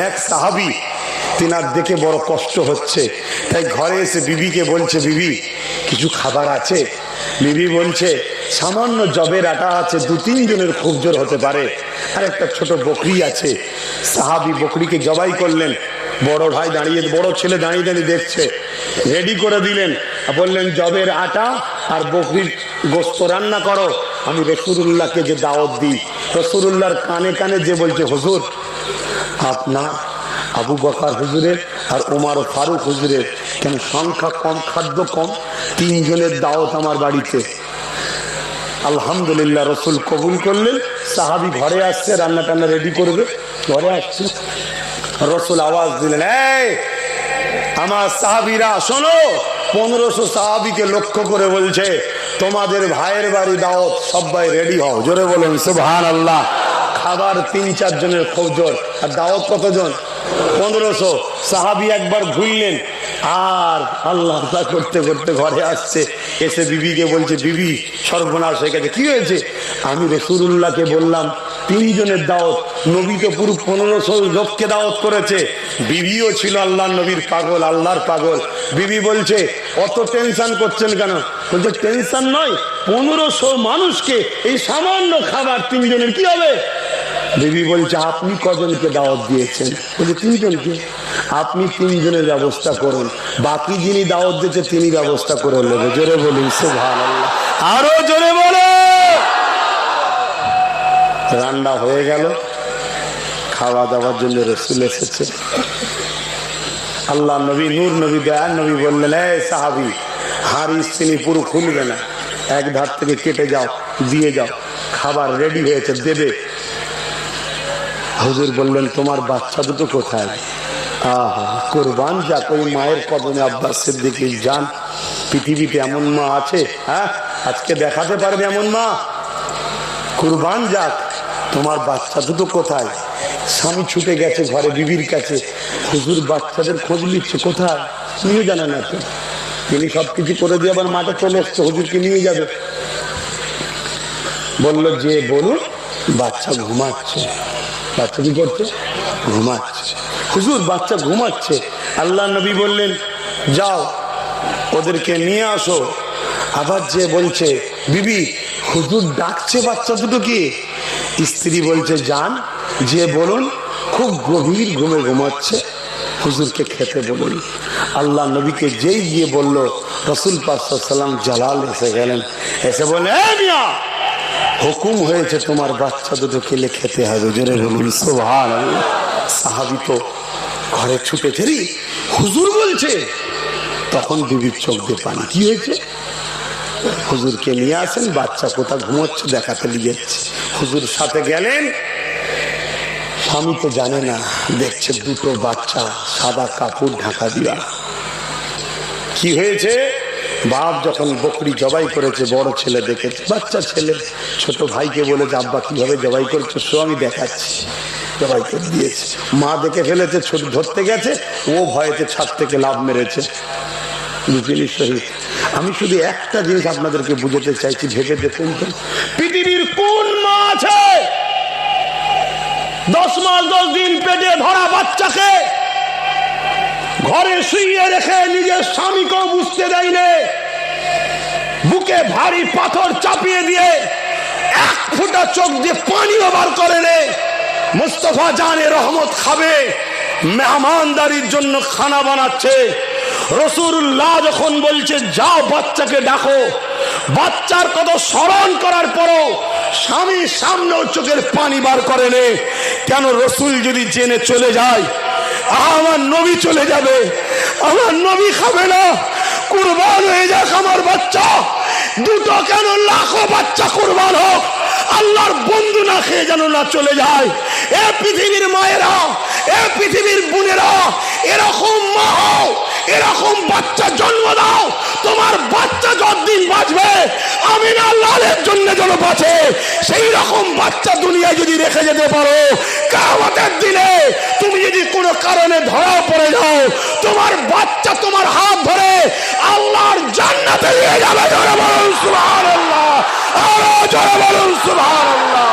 এক সাহাবী তিনার দেখে বড় কষ্ট হচ্ছে, তাই ঘরে এসে বিবিকে বলছে, বিবি কিছু খাবার আছে? বিবি বলছে সামান্য জবের আটা আছে, 2-3 জনের খুব জোর হতে পারে, আর একটা ছোট বকরি আছে। সাহাবী বকরিকে জবাই করলেন, বড় ভাই দাঁড়িয়ে, বড় ছেলে দাঁড়িয়ে দাঁড়িয়ে দেখছে, রেডি করে দিলেন, বললেন জবের আটা আর বকরির গোশত রান্না করো, আমি রাসূলুল্লাহকে যে দাওয়াত দিই। রাসূলুল্লাহর কানে কানে যে বলছে, হুজুর আপনার, আবু বকর হুজুরের আর ওমর ফারুক হুজুরের কেন সংখ্যা কম, খাদ্য কম, 3 জনের দাওয়াত আমার বাড়িতে। আলহামদুলিল্লাহ, রসুল কবুল করলেন। সাহাবী ঘরে আসছে, রান্না টান্না রেডি করবে, ঘরে আসছে, রসুল আওয়াজ দিলেন, এই আমার সাহাবীরা শোনো। 1500 সাহাবীকে লক্ষ্য করে বলছে, তোমাদের ভাইয়ের বাড়ি দাওয়াত, সবাই রেডি হও। জোরে বলেন সুবহানাল্লাহ। খাবার 3-4 জনের খুব জোর, আর দাওয়াত কতজন? 1500। সাহাবী একবার ঘুরলেন, আর আল্লাহ করতে করতে ঘরে আসছে, এসে বিবিকে বলছে, বিবি সর্বনাশ হয়ে গেছে। কি হয়েছে? আমি রাসূলুল্লাহকে বললাম 3 জনের দাওয়াত, নবী তো পুরো 1500 লোককে দাওয়াত করেছে। বিবিও ছিল আল্লাহর নবীর পাগল, আল্লাহর পাগল। বিবি বলছে, অত টেনশন করছেন কেন? বলছে টেনশন নয়, 1500 মানুষকে এই সামান্য খাবার 3 জনের কি হবে? বিবি বলছে, আপনি কজনকে দাওয়াত দিয়েছেন? বলছে 3 জনকে। আপনি 3 জনের ব্যবস্থা করুন, বাকি যিনি দাওয়াত দিয়েছে তিনি ব্যবস্থা করে নেবে। জোরে বলুন সুবহানাল্লাহ, আরো জোরে বলো। রান্না হয়ে গেল, খাওয়া দাওয়ার জন্য রাসূল এসেছে। আল্লাহ নবী, নূর নবী, দয়ার নবী বললেন, এই সাহাবী, হাড়ি চিনি পুরো খুলবে না, এক ধার থেকে কেটে যাও, দিয়ে যাও, খাবার রেডি হয়েছে, দেবে। হুজুর বললেন, তোমার বাচ্চা দুটো কোথায়? আহা, কুরবান যাক ওই মায়ের কদমে। আব্বাস সিদ্দিক জান, পৃথিবীতে এমন মা আছে? হ্যাঁ, আজকে দেখাতে পারবে এমন মা? কুরবান যাক, তোমার বাচ্চা দুটো কোথায়? স্বামী ছুটে গেছে ঘরে বিবির কাছে, হুজুর বাচ্চাদের খোঁজ নিচ্ছে, কোথায়? নিয়ে জানে না তো। তিনি সবকিছু করে দিয়ে আবার মাঠে চলে এসছে, হুজুরকে নিয়ে যাবে। বলল যে বলুন, বাচ্চা ঘুমাচ্ছে। বাচ্চা কি করছে? ঘুমাচ্ছে। হুজুর বাচ্চা ঘুমাচ্ছে। আল্লাহ নবী বললেন, যাও ওদেরকে নিয়ে আসো। আবার যে বলছে, বিবি হুজুর ডাকছে বাচ্চা দুটো কি? স্ত্রী বলছে, যান যে বলুন, খুব গভীর ঘুমে ঘুমাচ্ছে, হুজুরকে খেতে বলুন। আল্লাহ নবীকে যেই গিয়ে বলল, রাসূল পাক সাল্লাল্লাহু আলাইহি ওয়াসাল্লাম জালাল এসে গেলেন, এসে বলে, এই মিয়া, হুকুম হয়েছে তোমার বাচ্চা দুটো খেলে খেতে হবে। জোরে বলুন সুবহানাল্লাহ। সাহাবী তো ঘরে ছুটেছে, রে হুজুর বলছে। তখন বিবির চোখ দিয়ে পানি। কি হয়েছে? হুজুরকে নিয়ে আসেন, বাচ্চা কোথা ঘুমোচ্ছে দেখাতে নিয়ে যাচ্ছে। হুজুর সাথে গেলেন, স্বামী তো জানে না, দেখছে দুটো বাচ্চা সাদা কাপড় ঢাকা দিয়া। কি হয়েছে? বাপ যখন বকরি জবাই করেছে, বড় ছেলে দেখেছে, বাচ্চা ছেলে ছোট ভাইকে বলে, আব্বা কিভাবে জবাই করেছে সো আমি দেখাচ্ছি। জবাই করে দিয়েছে, মা দেখে ফেলেছে, ছোট ধরতে গেছে, ও ভয়েতে ছাদ থেকে লাভ মেরেছে। আমি শুধু একটা জিনিস আপনাদেরকে বুঝাতে চাইছি, ভেবে দেখুন তো, পৃথিবীর কোন মা আছে 10 মাস 10 দিন পেটে ধরা বাচ্চাকে ঘরে শুইয়ে রেখে নিজের স্বামীকেও বুঝতে দেয়নি, বুকে ভারী পাথর চাপিয়ে দিয়ে 1 ফোঁটা চোখ দিয়ে পানিও বার করে নে, মুস্তাফা জানে রহমত খাবে, মেহমানদারির জন্য খানা বানাচ্ছে। রাসূলুল্লাহ যখন বলছে যাও বাচ্চাকে ডাকো, বাচ্চার কথা স্মরণ করার পরও স্বামীর সামনেও চোখের পানি বার করে নে। কেন? রাসূল যদি জেনে চলে যায়, আমার নবী চলে যাবে, আমার নবী খাবে না, কুরবান হয়ে যাক আমার বাচ্চা দুটো, কেন লাখো বাচ্চা কুরবান হোক, আল্লাহর বন্ধু না খেয়ে যেন না চলে যায়। এ পৃথিবীর মায়েরা, এ পৃথিবীর বোনেরা, এরকম মা হও, এরকম বাচ্চা জন্ম দাও, তোমার বাচ্চা যতদিন বাঁচবে আমিনা লালের জন্য যেন বাঁচে, সেই রকম বাচ্চা দুনিয়ায় যদি রেখে যেতে পারো, কিয়ামতের দিনে তুমি যদি কোনো কারণে ধরা পড়ে যাও, তোমার বাচ্চা তোমার হাত ধরে আল্লাহর জান্নাতে নিয়ে যাবে। জোরে বলুন সুবহানাল্লাহ, আরো জোরে বলুন সুবহানাল্লাহ।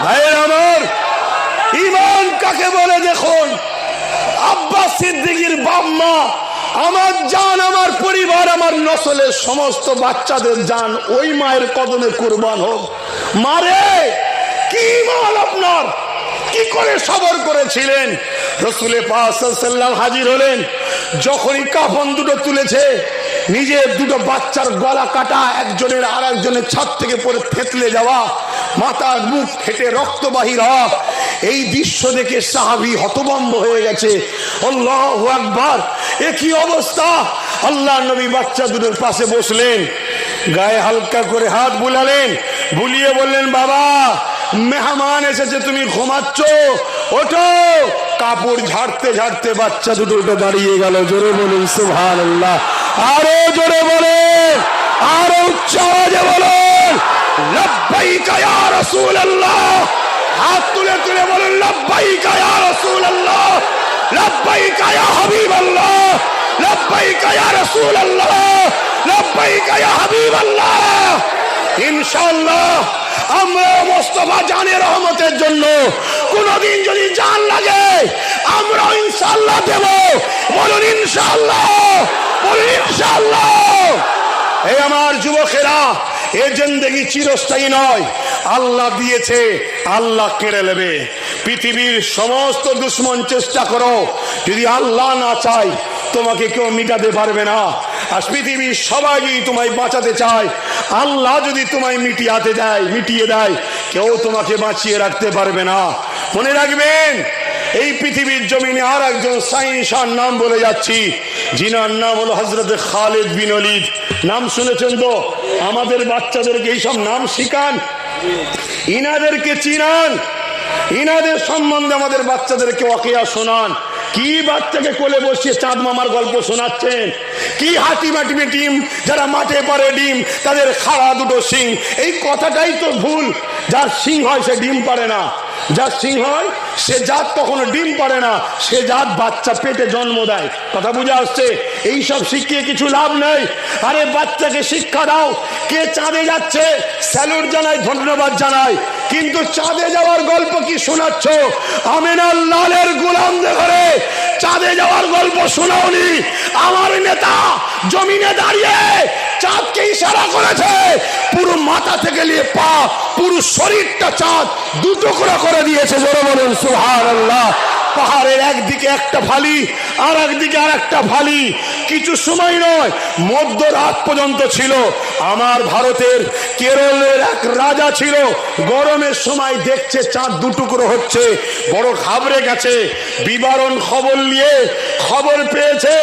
ভাই আমার, ঈমান কাকে বলে দেখুন। আব্বাস সিদ্দিকীর বাপ মা, আমার জান, আমার পরিবার, আমার নসলের সমস্ত বাচ্চাদের জান ওই মায়ের কদমে কুরবান হোক। মারে কি ঈমান আপনার, কি করে সবর করেছিলেন? রাসূলে পাক সাল্লাল্লাহু আলাইহি ওয়াসাল্লাম হাজির হলেন, যখনই কাফন দুটো তুলেছে, নিজের দুটো বাচ্চার গলা কাটা, একজনের আর একজনের ছাদ থেকে পড়ে থেতলে যাওয়া, মাথার মুখ ফেটে রক্ত বাহির হওয়া, এই দৃশ্য দেখে সাহাবী হতভম্ব হয়ে গেছে। আল্লাহু আকবার, এ কি অবস্থা! আল্লাহ নবী বাচ্চা দুটোর পাশে বসলেন, গায়ে হালকা করে হাত বুলালেন, বুলিয়ে বললেন, বাবা মেহমান এসেছে, তুমি ঘুমাচ্ছ, ওঠো। কাপড় ঝাড়তে ঝাড়তে বাচ্চা দুটো উঠে দাঁড়িয়ে গেল। জোরে বলুন সুবহানাল্লাহ, আরো জোরে বলেন, আরো উচ্চ আওয়াজে বলুন লব্বাইকা ইয়া রাসূলুল্লাহ। হাত তুলে তুলে বলুন লব্বাইকা ইয়া রাসূলুল্লাহ, লব্বাইকা ইয়া হাবিবাল্লাহ, লব্বাইকা ইয়া রাসূলুল্লাহ, লব্বাইকা ইয়া হাবিবাল্লাহ। ইনশাআল্লাহ আমরা মুস্তাফা জানের রহমতের জন্য কোনদিন যদি জান লাগে আমরা ইনশাআল্লাহ দেব। বলুন ইনশাআল্লাহ, বলুন ইনশাআল্লাহ। এই আমার যুবকেরা, এই জিন্দেগি চিরস্থায়ী নয়, আল্লাহ দিয়েছে, আল্লাহ কেড়ে নেবে। পৃথিবীর সমস্ত দুশ্মন চেষ্টা করো, যদি আল্লাহ না চায় তোমাকে কেউ মিটাতে পারবে না। আর পৃথিবীর সবাই যদি তোমায় বাঁচাতে চায়, আল্লাহ যদি তোমায় মিটিয়ে দেয়, কেউ তোমাকে বাঁচিয়ে রাখতে পারবে না। মনে রাখবেন, এই পৃথিবীর জমিনে আর একজন সাইনসার নাম বলে যাচ্ছি, যিনার নাম হলো হযরত খালিদ বিন ওলীদ। নাম শুনেছেন তো? আমাদের বাচ্চাদেরকে এইসব নাম শিখান, ইনাদেরকে চিনান, ইনাদের সম্বন্ধে আমাদের বাচ্চাদেরকে ওয়াকিয়া শোনান। কি বাচ্চাকে কোলে বসিয়ে চাঁদ মামার গল্প শোনাচ্ছেন? কি হাতি মাটিমে টিম, যারা মাঠে পারে ডিম, তাদের খাড়া দুটো শিং। এই কথাটাই তো ভুল। যার শিং হয় সে ডিম পারে না, যার সিং হয় সে জাত কখনো ডিম পারে না, সে জাত বাচ্চা পেটে জন্ম দেয়। কথা বুঝে আসছে? এইসব শিখিয়ে কিছু লাভ নেই। আরে বাচ্চাকে শিক্ষা দাও। কে চাঁদে যাচ্ছে স্যালুট জানাই, ধন্যবাদ জানাই, কিন্তু চাঁদে যাওয়ার গল্প কি শোনাচ্ছ? আমিনার লালের গোলামদের ঘরে চাঁদে যাওয়ার গল্প শোনাওনি। আমার নেতা জমিনে দাঁড়িয়ে চাঁদকে ইশারা করেছে, পুরো মাথা থেকে নিয়ে পা, পুরো শরীরটা চাঁদ দুটুকরা করে দিয়েছে। জোরে বলুন সুবহানাল্লাহ। পাহাড়ের একদিকে একটা ফালি, আর একদিকে আর একটা ফালি। কিছু সময় নয়, মধ্যরাত পর্যন্ত ছিল। আমার ভারতের কেরলের এক রাজা ছিল, গরমের সময় দেখছে চাঁদ দুটুকরো হচ্ছে, বড় ঘাবড়ে গেছে। বিবরণ খবর পেয়েছে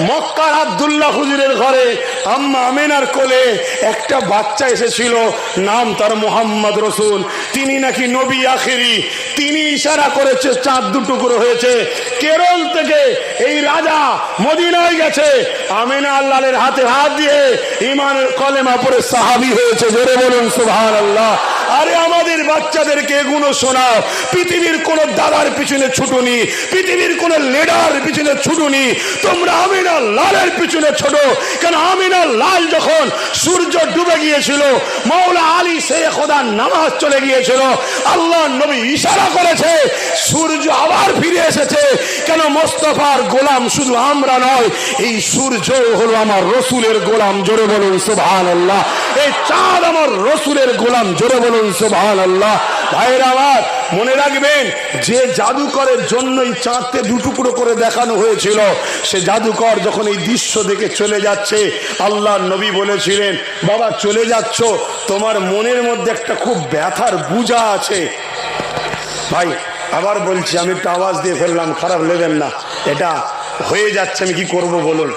মক্কার আব্দুল্লাহ হুজুরের ঘরে আম্মা আমিনার কোলে একটা বাচ্চা এসেছিল, নাম তার মুহাম্মদ রসুল। তিনি নাকি নবী আখেরি। তিনি ইশারা করেছে, চাঁদ দুটুকরো হয়েছে। কেরল থেকে এই রাজা মদিনায় গেছে, আমিনা আল্লাহর হাতে হাত দিয়ে ঈমানের কলেমা পড়ে সাহাবী হয়েছে। জোরে বলুন সুবহানাল্লাহ। আরে আমাদের বাচ্চাদেরকে এগুলো শোনাও। পৃথিবীর কোন দাদার পিছনে ছুটুনি, পৃথিবীর কোন লিডার পিছনে ছুটুনি, তোমরা আমিনা লালের পিছনে ছোট। কেন আমিনা লাল যখন সূর্য ডুবে গিয়েছিল, মাওলা আলী শেখ খোদার নামাজ চলে গিয়েছিল, আল্লাহ নবী ইশারা করেছে সূর্য আবার ফিরে এসেছে। কেন মোস্তফার গোলাম শুধু আমরা নয়, এই সূর্য হলো আমার রসুলের গোলাম। জোরে বলুন সুবহানাল্লাহ। এই চাঁদ আমার রসুলের গোলাম। জোরে বলুন সুবহানাল্লাহ। ভাইরা আমার, মনে রাখবেন, যে জাদুকরের জন্যই চাঁদকে দুটুকরো করে দেখানো হয়েছিল, সে জাদুকর যখন এই দৃশ্য দেখে চলে যাচ্ছে, আল্লাহর নবী বলেছিলেন, বাবা চলে যাচ্ছ, তোমার মনের মধ্যে একটা খুব ব্যথার বুঝা আছে। ভাই আবার বলছি, আমি একটু আওয়াজ দিয়ে ফেললাম, খারাপ নেবেন না, এটা হয়ে যাচ্ছে, আমি কি করব বলুন?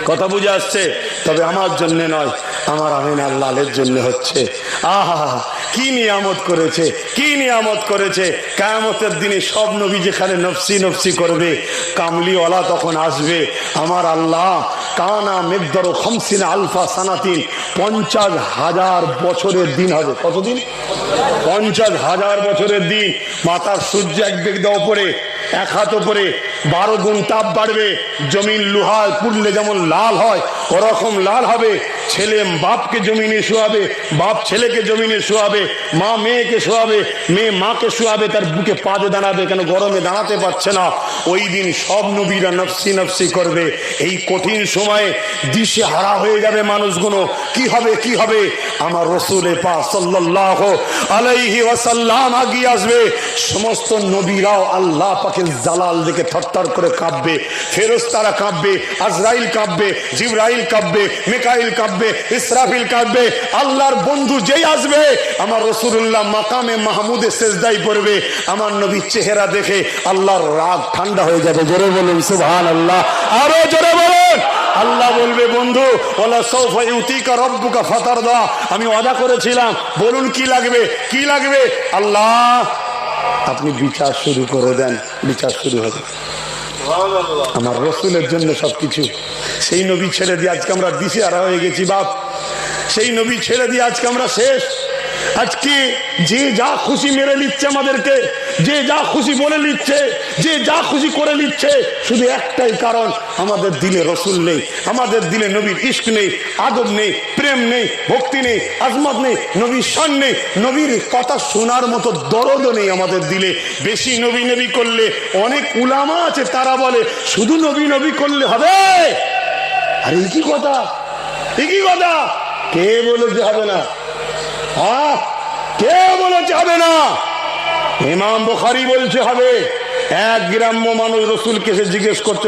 কথা বুঝে আসছে? তবে আমার জন্য নয়, আমার আমিনার লালের জন্য হচ্ছে। আহা, কি নিয়ামত করেছে, কি নিয়ামত করেছে। কিয়ামতের দিনে সব নবী যেখানে নফসি নফসি করবে, কামলিওয়ালা তখন আসবে। আমার আল্লাহ কানা মিকদারু 50 আলফা সানাতিন, 50,000 বছরের দিন হবে। কতদিন? 50,000 বছরের দিন। মাথার সূর্য এক বেগদা ওপরে, এক হাত ওপরে, 12 গুণ তাপ বাড়বে। জমিন লোহা পুড়লে যেমন লাল হয় ওরকম লাল হবে। ছেলে বাপকে জমিনে শোয়াবে, বাপ ছেলেকে জমিনে শোয়াবে, মা মেয়েকে শোয়াবে, মেয়ে মাকে শোয়াবে, তার বুকে পা দিয়ে দাঁড়াবে, কেন গরমে দাঁড়াতে পারছে না। ওই দিন সব নবীরা নফসি নফসি করবে। এই কঠিন সময়ে দিশে হারা হয়ে যাবে মানুষগুলো। কি হবে কি হবে? আমার রাসূলে পাক সাল্লাল্লাহু আলাইহি ওয়াসাল্লাম আগিয়ে আসবে। সমস্ত নবীরাও আল্লাহ পাকের জালাল দেখে থরথর করে কাঁপবে, ফেরেশতারা কাঁপবে, আজরাইল কাঁপবে, জিবরাইল কাঁপবে, মিকাইল কাঁপবে, ইসরাফিল কাঁপবে। আল্লাহর বন্ধু যেই আসবে, আমার রাসূলুল্লাহ মাকামে মাহমুদে সেজদায় পড়বে। আমার নবীর চেহারা দেখে আল্লাহর রাগ ঠান্ডা হয়ে যাবে। জোরে বলুন সুবহানাল্লাহ, আরো জোরে বলুন। আল্লাহ বলবে, বন্ধু ওয়ালা সাউফা ইউতিকা রাব্বুকা ফাতারদা, আমি ওয়াদা করেছিলাম, বলুন কি লাগবে, কি লাগবে? আল্লাহ আপনি বিচার শুরু করে দেন। বিচার শুরু হবে আমার রাসূলের জন্য সবকিছু। সেই নবী ছেড়ে দিয়ে আজকে আমরা দিশেহারা হয়ে গেছি বাপ। সেই নবী ছেড়ে দিয়ে আজকে আমরা শেষ। আজকে যে যা খুশি মেরে নিচ্ছে আমাদেরকে, যে যা খুশি বলে নিচ্ছে, যে যা খুশি করে নিচ্ছে, শুধু একটাই কারণ, আমাদের দিলে রসুল নেই, আমাদের দিলে নবীর ইশক নেই, আদব নেই, প্রেম নেই, ভক্তি নেই, আজমত নেই, নবীর শান নেই, নবীর কথা শোনার মতো দরদ নেই আমাদের দিলে। বেশি নবী নবী করলে, অনেক উলামা আছে তারা বলে শুধু নবী নবী করলে হবে। আরে এই কি কথা, এই কি কথা? কে বলেছে হবে না? হ্যাঁ, কে বলেছে হবে না? ইমাম বুখারী বলছে হবে। এক গ্রাম্য মানুষ রসুলকে এসে জিজ্ঞেস করছে,